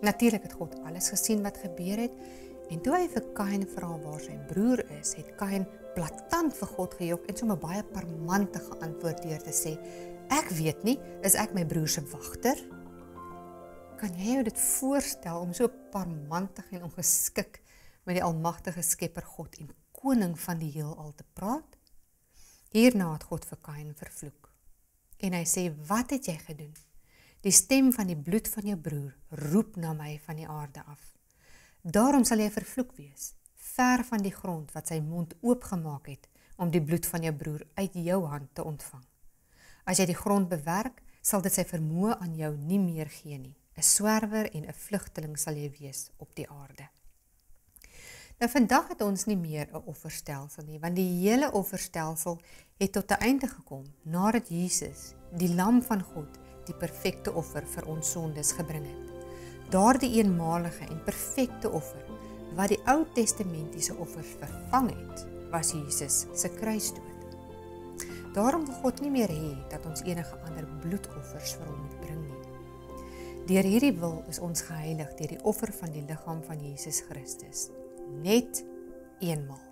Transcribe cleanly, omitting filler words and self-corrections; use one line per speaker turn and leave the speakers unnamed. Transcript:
Natuurlik het God alles gesien wat gebeur het, en toe hy vir Kain vra waar sy broer is, het Kain blaatant vir God gejok en sommer baie parmantig geantwoord deur te sê, ek weet nie, is ek my broer se wagter? Kan jy jou dit voorstel om so parmantig en ongeskik met die almagtige Skepper God en koning van die heelal te praat? Hierna het God vir Kain vervloek. En hy sê, wat het jy gedoen? Die stem van die bloed van jou broer roep na my van die aarde af. Daarom sal jy vervloek wees, ver van die grond wat sy mond oopgemaak het, om die bloed van jou broer uit jou hand te ontvang. As jy die grond bewerk, sal dit sy vermoë aan jou nie meer gee nie. 'n Swerwer en 'n vlugteling sal jy wees op die aarde. Nou vandag het ons nie meer 'n offerstelsel nie, want die hele offerstelsel het tot 'n einde gekom, nadat Jesus, die lam van God, die perfekte offer vir ons sondes gebring het. Daardie eenmalige en perfekte offer, wat die Ou Testamentiese offers vervang het, was Jesus se kruisdood. Daarom wil God nie meer hê dat ons enige ander bloedoffers vir hom moet bring nie. Deur hierdie wil is ons geheilig deur die offer van die liggaam van Jesus Christus. Net eenmaal.